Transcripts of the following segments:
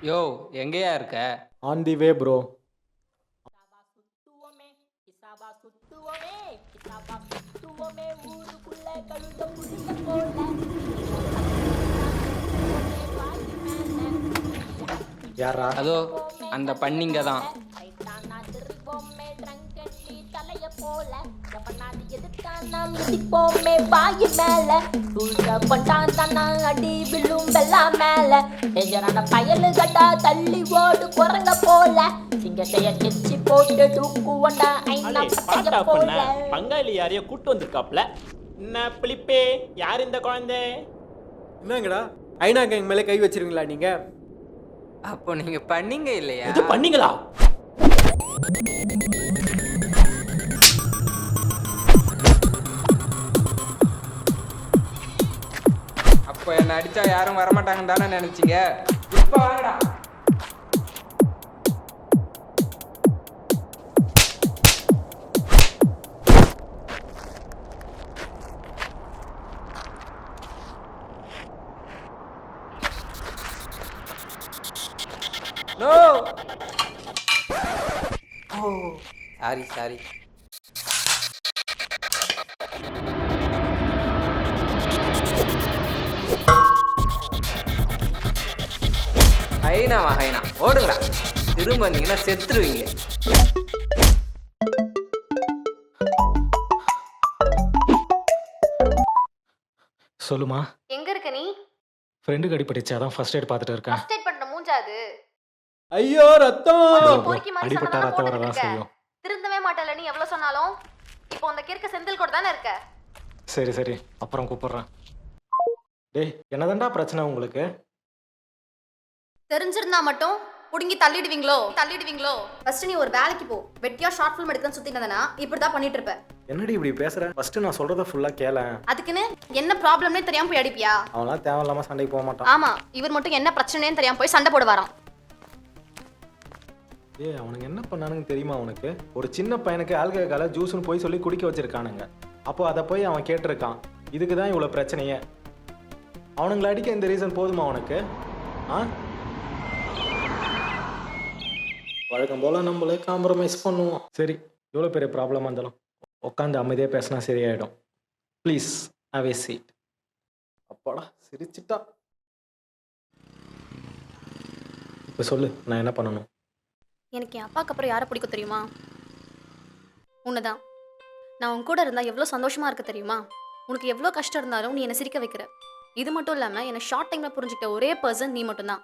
யோ எங்கேயா இருக்க? On the way bro. கிசாவா சுத்துவோமே கிசாவா சுத்துவோமே கிசாவா சுத்துவோமே ஊருக்குள்ள கழுத புழுத போல பாதி மேல யாரா? அதோ அந்த பண்ணிங்க தான். ரைட்டானா திருப்போமே ட்ரங்க் அடி தலைய போல எவனாது எதுக்கானா மிதிப்போமே பாய் மேல தூச பட்டான் தானா அடி விழும் வெள்ளா மேல டேஞ்சரான பயலு கட்டா தள்ளி ஓடு குரங்க போல சிங்கத்தைய கெச்சி போட்டு தூக்குவண்டா ஐநா அடே பட்டைய பாட்டா போல பண்ண பங்காளி யாரையோ கூட்டு வந்திருக்காப்ல. என்ன பிளிப்பே, யார் இந்த குழந்தை? என்னங்கடா ஐநா கேங் மேலே கை வச்சிருங்களா நீங்க? அப்போ நீங்க பண்ணிங்க இல்லையா? இது பண்ணீங்களா? அப்போ என்ன அடிச்சா யாரும் வரமாட்டாங்கன்னு தானே நினைச்சீங்க? இப்போ வாங்கடா. நோ. ஓ சாரி சாரி. ஹைனாவா ஹைனா ஓடுங்கடா. திரும்ப வந்தீங்கன்னா செத்துருவீங்க. சொல்லுமா. எங்க இருக்க நீ? ஃப்ரெண்டுக்கு அடிபட்டுச்சு, அதான் ஃபர்ஸ்ட் எய்ட் பார்த்துட்டு இருக்கேன். ஃபர்ஸ்ட் எய்ட் பண்ற மூஞ்சா அது? ஐயோ ரத்தம். நீ பொறுக்கி மாதிரி அடிபட்டா சண்டை ரத்தம் போட்டுட்டு வரதான் இருக்க. செய்யும். திருந்தவே மாட்டல நீ எவ்வளவு சொன்னாலும். இப்போ அந்த கிறுக்கு செந்தில் கூட தானே இருக்க. சரி சரி, அப்புறம் கூப்பிடுறேன். டேய், என்னதான்டா பிரச்சனை உங்களுக்கு? தெரிஞ்சிருந்தா மட்டும் புடுங்கி தள்ளிடுவீங்களோ. ஃபர்ஸ்ட் நீ ஒரு வேலைக்கு போ. வெட்டியா ஷார்ட் ஃபிலிம் எடுக்கன்னு சுத்திட்டு இருந்தனா இப்படி தான் பண்ணிட்டு இருப்ப. என்னடி இப்படி பேசுற? ஃபர்ஸ்ட் நான் சொல்றத ஃபுல்லா கேளேன். அதுக்குன்னு என்ன ப்ராப்ளம்னே தெரியாம போய் அடிப்பியா? அவன்லாம் தேவையில்லாம சண்டைக்கு போக மாட்டான். ஆமா, இவர் மட்டும் என்ன பிரச்சனைன்னு தெரியாம போய் சண்டை போடுவாராம். ஏய், அவனுக்கு என்ன பண்ணானுங்க தெரியுமா உனக்கு? ஒரு சின்ன பையனுக்கு ஆல்கஹால ஜூஸ்னு போய் சொல்லி குடிக்க வச்சிருக்கானுங்க. அப்போ அதை போய் அவன் கேட்டிருக்கான். இதுக்கு தான் இவ்வளோ பிரச்சனையே. அவனுங்களை அடிக்க இந்த ரீசன் போதுமா உனக்கு? ஆ, வழக்கம் போல நம்மளே காம்ப்ரமைஸ் பண்ணுவோம். சரி, எவ்வளோ பெரிய ப்ராப்ளமாக இருந்தாலும் உட்காந்து அமைதியாக பேசினா சரியாயிடும். Please have a seat. அப்பாடா சிரிச்சிட்டா. இப்போ சொல்லு, நான் என்ன பண்ணணும்? எனக்கு என் அப்பாக்கு அப்புறம் யாரை பிடிக்கும் தெரியுமா? உன்னதான். நான் உன் கூட இருந்தா எவ்வளோ சந்தோஷமா இருக்க தெரியுமா? உனக்கு எவ்வளோ கஷ்டம் இருந்தாலும் நீ என்னை சிரிக்க வைக்கிற. இது மட்டும் இல்லாமல் என்னை ஷார்ட் டைமில் புரிஞ்சுக்கிட்ட ஒரே பர்சன் நீ மட்டும்தான்.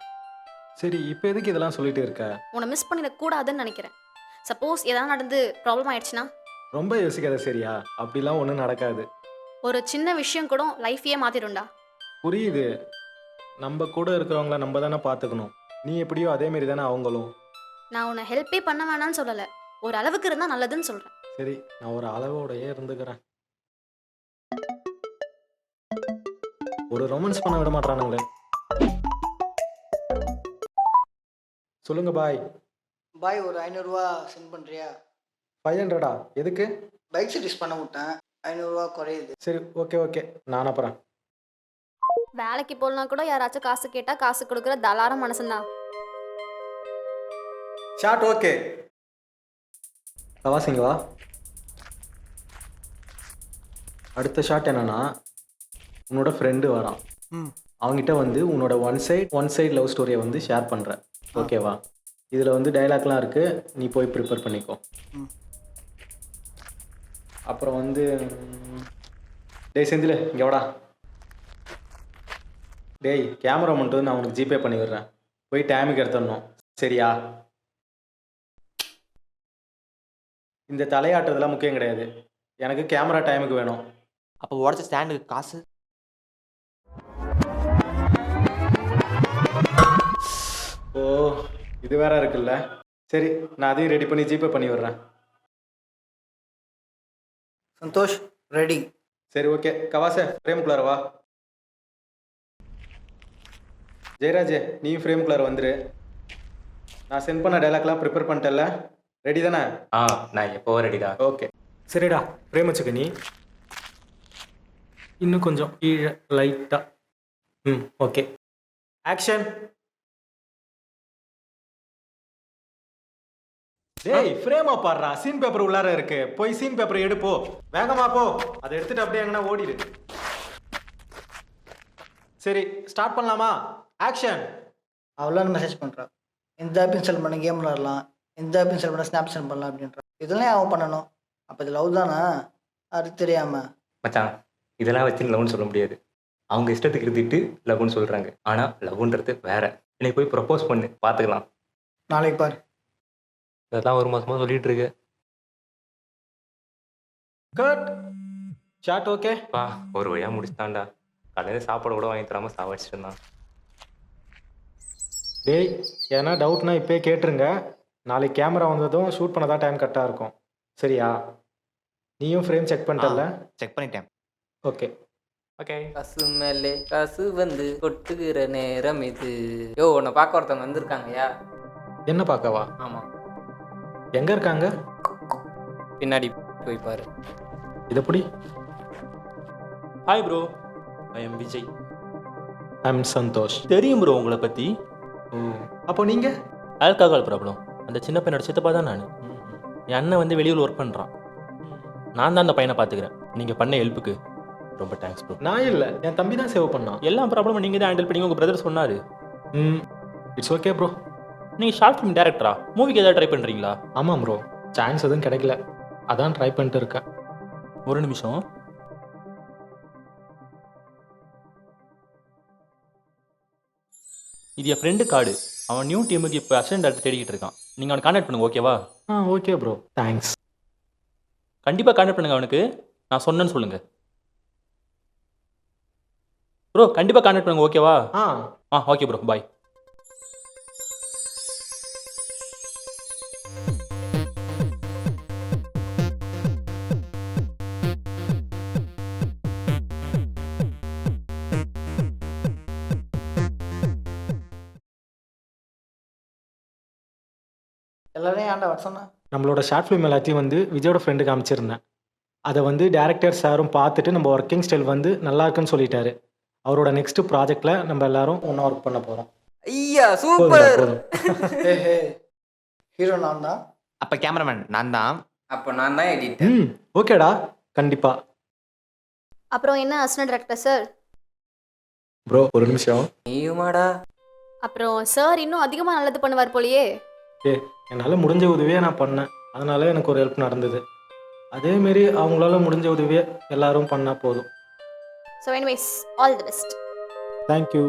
சரி, இப்போ எதுக்கு இதெல்லாம் சொல்லிட்டு இருக்க? உன்னை மிஸ் பண்ணிடக்கூடாதுன்னு நினைக்கிறேன். சப்போஸ் ஏதாவது நடந்து ப்ராப்ளம் ஆயிடுச்சுன்னா? ரொம்ப யோசிக்காத சரியா? அப்படிலாம் ஒன்றும் நடக்காது. ஒரு சின்ன விஷயம் கூட லைஃபையே மாற்றிடும்டா. புரியுது. நம்ம கூட இருக்கிறவங்கள நம்ம தானே பார்த்துக்கணும். நீ எப்படியோ அதேமாரி தானே அவங்களும். நான் உன்னை ஹெல்ப்பே பண்ண வேணான்னு சொல்லலை. ஒரு அளவுக்கு இருந்தால் நல்லதுன்னு சொல்கிறேன். சரி, நான் ஒரு அளவோடையே இருந்துக்கிறேன். ஒரு ரொமான்ஸ் பண்ண விட மாட்டானுங்களே. சொல்லுங்க பாய். பாய் ஒரு 500 சென்ட் பண்ணுறியா? 500 எதுக்கு? பைக் சர்வீஸ் பண்ண விட்டேன், 500 குறையுது. சரி, ஓகே ஓகே, நான் அனுப்புகிறேன். வேலைக்கு போகலனா கூட யாராச்சும் காசு கேட்டால் காசு கொடுக்குற தலாரம் மனசுந்தான். Short okay. வாசிங்க வா. அடுத்த ஷாட் என்னன்னா, உன்னோட ஃப்ரெண்டு வரான். அவங்ககிட்ட வந்து உன்னோட ஒன் சைட் லவ் ஸ்டோரியை வந்து ஷேர் பண்ணுற. ஓகேவா? இதில் வந்து டைலாக்லாம் இருக்குது, நீ போய் ப்ரிப்பேர் பண்ணிக்கோ. அப்புறம் வந்து டேய் செந்தில் இங்கே வாடா. டேய், கேமரா மட்டும் வந்து நான் உனக்கு ஜிபே பண்ணி விடுறேன். போய் டைமுக்கு எடுத்துடணும், சரியா? இந்த தலையாட்டுறதுலாம் முக்கியம் கிடையாது. எனக்கு கேமரா டைமுக்கு வேணும். அப்போ உடச்ச ஸ்டாண்டுக்கு காசு? ஓ, இது வேற இருக்குல்ல. சரி, நான் அதையும் ரெடி பண்ணி ஜிபே பண்ணி விடுறேன். சந்தோஷ் ரெடி. சரி ஓகே, கவாசே ஃப்ரேமுக்குள்ளார வா. ஜெயராஜே, நீயும் ஃப்ரேமுக்குள்ளார வந்துரு. நான் சென்ட் பண்ண டைலாக்லாம் ப்ரிப்பேர் பண்ணிட்டேன்ல, ரெடி தானே? நான் எப்போ ரெடிடா. ஓகே சரிடா, ஃப்ரேம் வச்சுக்க நீ. இன்னும் கொஞ்சம் கீழே லைட்டாக. Okay, action. டேய் ஃப்ரேமா பாடுறா, சீன் பேப்பர் உள்ளார இருக்கு, போய் சீன் பேப்பர் எடுப்போ, வேகமா போ, அதை எடுத்துட்டு அப்படியே எங்கன்னா ஓடிடு. சரி ஸ்டார்ட் பண்ணலாமா? ஆக்ஷன். அவ்வளோ மெசேஜ் பண்ணுறான், இந்த ஆப்பின் செல் பண்ண கேம் விளாடலாம், இந்த ஆப்பின் செல் பண்ண ஸ்னாப் சென்ட் பண்ணலாம் அப்படின்றான். இதெல்லாம் அவன் பண்ணணும். அப்போ இது லவ் தானே? அது தெரியாமல் மச்சான் இதெல்லாம் வச்சு லவ்னு சொல்ல முடியாது. அவங்க இஷ்டத்துக்கு இருந்துட்டு லவ்னு சொல்கிறாங்க. ஆனால் லவ்ன்றது வேற. என்னை போய் ப்ரப்போஸ் பண்ணு, பார்த்துக்கலாம். நாளைக்கு பாரு. இதெல்லாம் ஒரு மாசமா சொல்லிட்டு இருக்கு. கட். Shot okay. பா ஒரு வழியாக முடிச்சுட்டான்டா. காலையில் சாப்பாடு கூட வாங்கி தராமல் சாவடிச்சிட்டு இருந்தான். டேய் ஏன்னா டவுட்னா இப்போயே கேட்டுருங்க. நாளைக்கு கேமரா வந்ததும் ஷூட் பண்ண தான் டைம் கரெக்டாக இருக்கும். சரியா? நீயும் ஃப்ரேம் செக் பண்ணிட்டல? செக் பண்ணிட்டேன். Okay okay. காசு மேலே காசு வந்து கொட்டுகிற நேரம் இது. யோ உன்னை பார்க்க ஒருத்தவங்க வந்திருக்காங்கய்யா. என்ன பார்க்கவா? ஆமாம், எங்கே இருக்காங்க? பின்னாடி போய் பாரு. இது எப்படி? Hi bro, I am Vijay. I'm Santhosh. தெரியும் ப்ரோ உங்களை பற்றி. அப்போ நீங்கள்? Alcohol problem. அந்த சின்ன பையனோட சித்தப்பா தான் நான். என் அண்ணன் வந்து வெளியூர் ஒர்க் பண்ணுறான். நான் தான் அந்த பையனை பார்த்துக்கிறேன். நீங்கள் பண்ண ஹெல்ப்புக்கு ரொம்ப தேங்க்ஸ் ப்ரோ. நான் இல்லை, என் தம்பி தான் சேவ் பண்ணான். எல்லா ப்ராப்ளமும் நீங்கள் தான் ஹேண்டில் பண்ணி உங்கள் பிரதர் சொன்னார். It's okay bro. நீங்கள் ஷார்ட் ஃபிலிம் டேரக்டரா? மூவிக்கு ஏதாவது ட்ரை பண்ணுறீங்களா? ஆமாம் ப்ரோ, சான்ஸ் எதுவும் கிடைக்கல, அதான் ட்ரை பண்ணிட்டு இருக்கேன். ஒரு நிமிஷம். இது என் ஃப்ரெண்டு கார்டு. அவன் நியூ டீமுக்கு இப்போ அசிஸ்டன்ட் டேரக்டர் தேடிக்கிட்டு இருக்கான். நீங்கள் அவனை கான்டாக்ட் பண்ணுங்க, ஓகேவா? Okay bro, thanks. கண்டிப்பாக கான்டாக்ட் பண்ணுங்க அவனுக்கு. நான் சொன்னேன்னு சொல்லுங்கள் ப்ரோ. கண்டிப்பாக கான்டாக்ட் பண்ணுங்க, ஓகேவா? ஓகே ப்ரோ, பாய். எல்லாரையும் ஏன்டா வர சொன்னா? நம்மளோட ஷார்ட் ஃபிலிம் எல்லாத்தையும் வந்து விஜயோட ஃப்ரெண்டுக்கு அமைச்சிருந்தேன். அதை வந்து டேரக்டர் சாரும் பார்த்துட்டு நம்ம ஒர்க்கிங் ஸ்டைல் வந்து நல்லா இருக்குன்னு சொல்லிட்டாரு. அவரோட நெக்ஸ்ட் ப்ராஜெக்டில் நம்ம எல்லாரும் ஒன்றா ஒர்க் பண்ண போகிறோம். ஐயா சூப்பர். ஹே ஹீரோ நான் தான். அப்போ கேமராமேன் நான் தான். அப்போ நான் தான் எடிட்டர். ஓகேடா, கண்டிப்பாக. அப்புறம் என்ன அசிஸ்டன்ட் டைரக்டர் சார்? ப்ரோ ஒரு நிமிஷம். நீயுமாடா? அப்புறம் சார் இன்னும் அதிகமாக நல்லது பண்ணுவார் போலயே. என்னால் முடிஞ்ச உதவியை நான் பண்ணேன், அதனால எனக்கு ஒரு ஹெல்ப் நடந்தது. அதேமாரி அவங்களால முடிஞ்ச உதவியை எல்லாரும் பண்ணால் போதும். So anyways, all the best. Thank you.